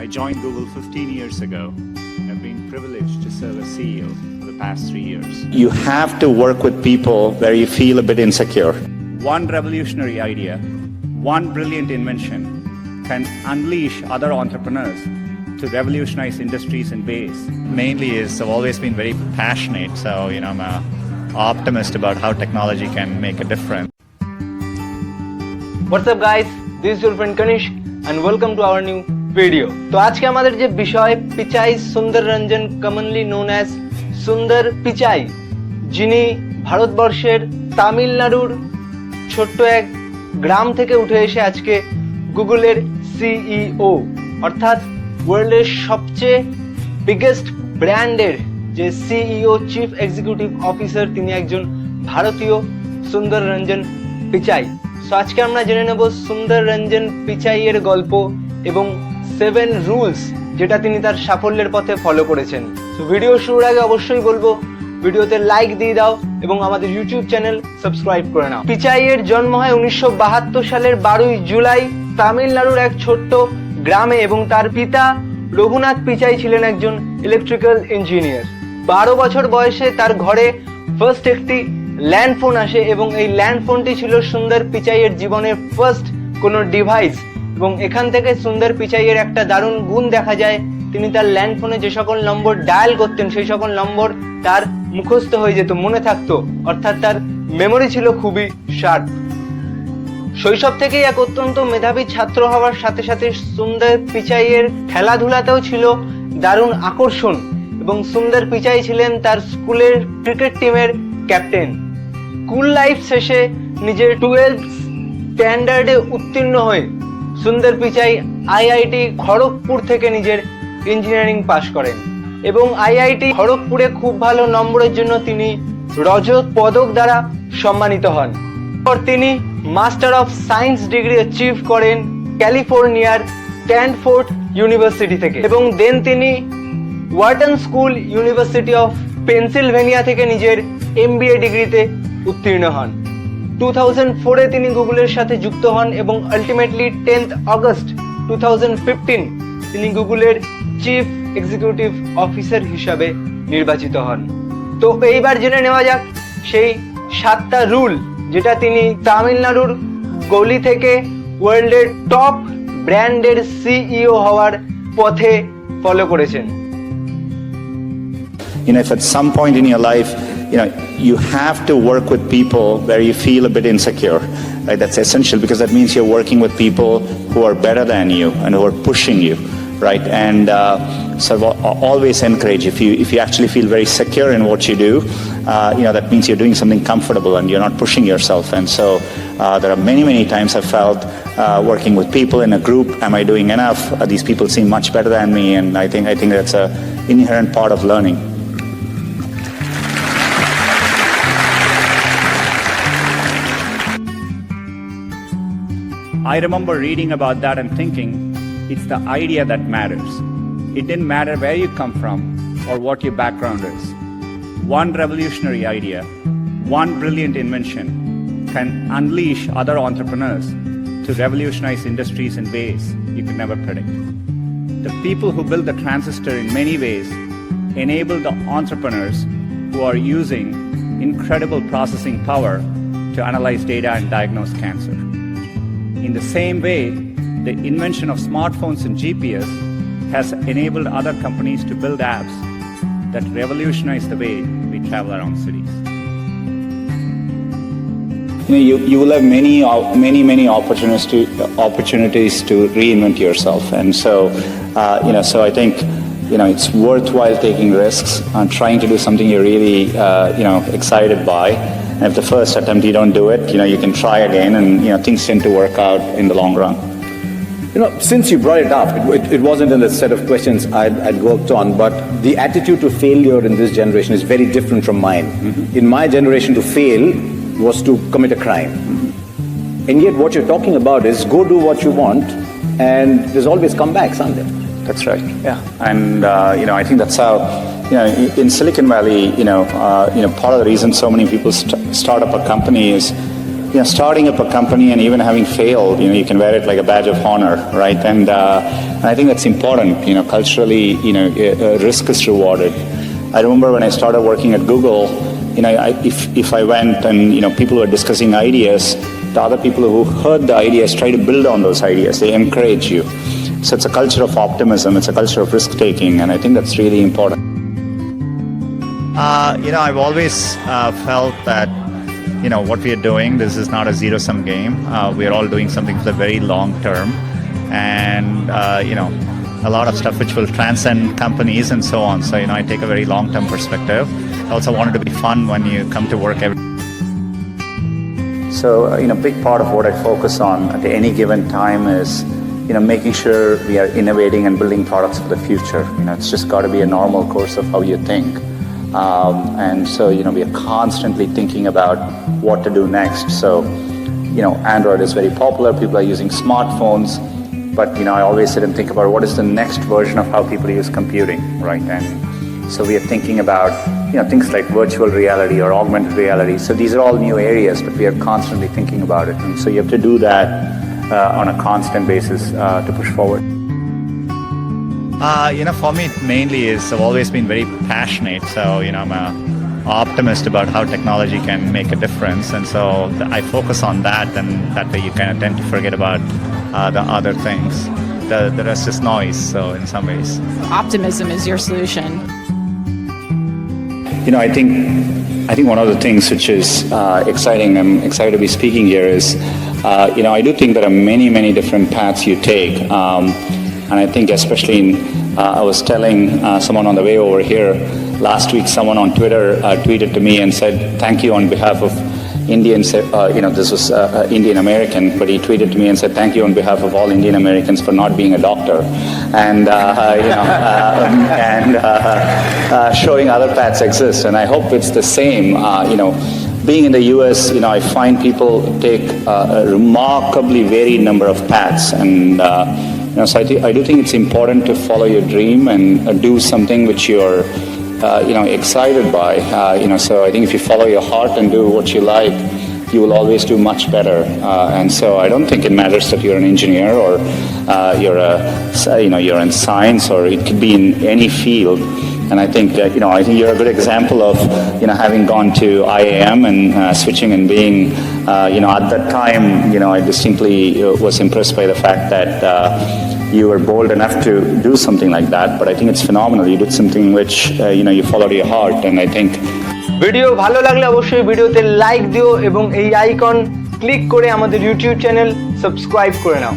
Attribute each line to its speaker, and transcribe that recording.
Speaker 1: I joined Google 15 years ago. I've been privileged to serve as CEO for the past 3 years.
Speaker 2: You have to work with people where you feel a bit insecure.
Speaker 1: One revolutionary idea, one brilliant invention can unleash other entrepreneurs to revolutionize industries in ways.
Speaker 3: Mainly is I've always been very passionate, so I'm an optimist about how technology can make a difference.
Speaker 4: What's up guys, this is your friend Kanish and welcome to our new video. তো আজকে আমাদের যে বিষয় পিচাই সুন্দর Ranjan commonly known as সুন্দর পিচাই, যিনি ভারতবর্ষের তামিলনাড়ুর ছোট্ট এক গ্রাম থেকে উঠে এসে আজকে গুগলের সিইও, অর্থাৎ ওয়ার্ল্ডের সবচেয়ে বিগেস্ট ব্র্যান্ডের যে সিইও চিফ এক্সিকিউটিভ অফিসার, তিনি একজন ভারতীয় সুন্দর রঞ্জন পিচাই। সো আজকে আমরা জেনে নেব সুন্দর রঞ্জন পিচাইয়ের গল্প এবং 7 রুলস যেটা তিনি তার সাফল্যের পথে ফলো করেছেন। সো ভিডিও শুরুর আগে অবশ্যই বলবো ভিডিওতে লাইক দিয়ে দাও এবং আমাদের ইউটিউব চ্যানেল সাবস্ক্রাইব করে নাও। পিচাইয়ের জন্ম হয় 1972 সালের 12 জুলাই তামিলনাড়ুর এক ছোট্ট গ্রামে এবং তার পিতা রঘুনাথ পিচাই ছিলেন একজন ইলেকট্রিক্যাল ইঞ্জিনিয়ার। 12 বছর বয়সে তার ঘরে ফার্স্ট একটি ল্যান্ড ফোন আসে এবং এই ল্যান্ড ফোনটি ছিল সুন্দর পিচাইয়ের জীবনের ফার্স্ট কোনো ডিভাইস। এবং এখান থেকে সুন্দর পিচাইয়ের একটা দারুণ গুণ দেখা যায়, তিনি তার ল্যান্ড ফোনে যে সকল নম্বর ডায়াল করতেন সেই সকল নম্বর তার মুখস্থ হয়ে যেত, মনে থাকতো, অর্থাৎ তার মেমোরি ছিল খুবই শার্প। শৈশব থেকেই এক অত্যন্ত মেধাবী ছাত্র হওয়ার সাথে সাথে সুন্দর পিচাইয়ের খেলাধুলাতেও ছিল দারুণ আকর্ষণ এবং সুন্দর পিচাই ছিলেন তার স্কুলের ক্রিকেট টিমের ক্যাপ্টেন। স্কুল লাইফ শেষে নিজের 12th স্ট্যান্ডার্ডে উত্তীর্ণ হয়ে সুন্দর পিচাই আইআইটি খড়গপুর থেকে নিজের ইঞ্জিনিয়ারিং পাশ করেন এবং আইআইটি খড়গপুরে খুব ভালো নম্বরের জন্য তিনি রজত পদক দ্বারা সম্মানিত হন। পর তিনি master of science degree achieve করেন ক্যালিফোর্নিয়ার স্ট্যানফোর্ড ইউনিভার্সিটি থেকে এবং দেন তিনি Wharton school university of Pennsylvania থেকে নিজের এমবিএ ডিগ্রিতে উত্তীর্ণ হন। 2004-এ তিনি গুগলের সাথে যুক্ত হন এবং আলটিমেটলি 10th অগস্ট 2015 তিনি গুগলের চিফ এক্সিকিউটিভ অফিসার হিসাবে নির্বাচিত হন। তো এইবার জেনে নেওয়া যাক সেই 7টা রুল যেটা তিনি তামিলনাড়ুর গলি থেকে ওয়ার্ল্ডের টপ ব্র্যান্ডের সিইও হওয়ার পথে ফলো করেছেন।
Speaker 2: If at some point in your life, you have to work with people where you feel a bit insecure, right? That's essential because that means you're working with people who are better than you and who are pushing you, right? And so always encourage, if you actually feel very secure in what you do, that means you're doing something comfortable and you're not pushing yourself. And so there are many times I've felt working with people in a group, am I doing enough? These people seem much better than me, and I think that's a inherent part of learning.
Speaker 1: I remember reading about that and thinking, it's the idea that matters. It didn't matter where you come from or what your background is. One revolutionary idea, one brilliant invention can unleash other entrepreneurs to revolutionize industries in ways you could never predict. The people who build the transistor in many ways enable the entrepreneurs who are using incredible processing power to analyze data and diagnose cancer. In the same way, the invention of smartphones and GPS has enabled other companies to build apps that revolutionize the way we travel around cities.
Speaker 2: You will have many opportunities to reinvent yourself, and so I think it's worthwhile taking risks and trying to do something you're really excited by. And if the first attempt you don't do it, you can try again, and things tend to work out in the long run.
Speaker 5: Since you brought it up, it wasn't in the set of questions I'd worked on, but the attitude to failure in this generation is very different from mine. Mm-hmm. In my generation, to fail was to commit a crime. Mm-hmm. And yet what you're talking about is go do what you want, and there's always comebacks, aren't there?
Speaker 2: That's right. Yeah, and I think that's how in Silicon Valley, part of the reason so many people start up a company is starting up a company and even having failed, you can wear it like a badge of honor, right? And And I think that's important. Culturally, risk is rewarded. I remember when I started working at Google, if I went and people were discussing ideas, the other people who heard the ideas try to build on those ideas. They encourage you. So it's a culture of optimism. It's a culture of risk taking, and I think that's really important.
Speaker 3: I've always felt that what we are doing, this is not a zero-sum game. We are all doing something for the very long term, and a lot of stuff which will transcend companies and so on. So I take a very long-term perspective. I also want it to be fun when you come to work every.
Speaker 2: So a big part of what I focus on at any given time is making sure we are innovating and building products for the future. It's just got to be a normal course of how you think. And so, we are constantly thinking about what to do next. So, Android is very popular. People are using smartphones. But, I always sit and think about what is the next version of how people use computing, right? And so we are thinking about, things like virtual reality or augmented reality. So these are all new areas, but we are constantly thinking about it. And so you have to do that on a constant basis to push forward.
Speaker 3: For me, it mainly is I've always been very passionate. So, I'm an optimist about how technology can make a difference. And so I focus on that, and that way you kind of tend to forget about the other things. The rest is noise, so in some ways.
Speaker 6: Optimism is your solution.
Speaker 2: I think one of the things which is exciting, I'm excited to be speaking here, is, I do think there are many, many different paths you take. And I think especially I was telling someone on the way over here, last week someone on Twitter tweeted to me and said, thank you on behalf of Indians, this was Indian American, but he tweeted to me and said, thank you on behalf of all Indian Americans for not being a doctor. And, showing other paths exist. And I hope it's the same, being in the US, I find people take a remarkably varied number of paths. And, so I do think it's important to follow your dream and do something which you're, excited by. So I think if you follow your heart and do what you like, you will always do much better. And so I don't think it matters that you're an engineer or you're in science, or it could be in any field. And I think you're a good example of having gone to IAM and switching and being at that time I distinctly was impressed by the fact that you were bold enough to do something like that. But I think it's phenomenal. You did something which you followed your heart, and I think.
Speaker 4: Video ভালো লাগলে অবশ্যই ভিডিওতে like দিও এবং এই icon click করে আমাদের YouTube channel subscribe করে নাও।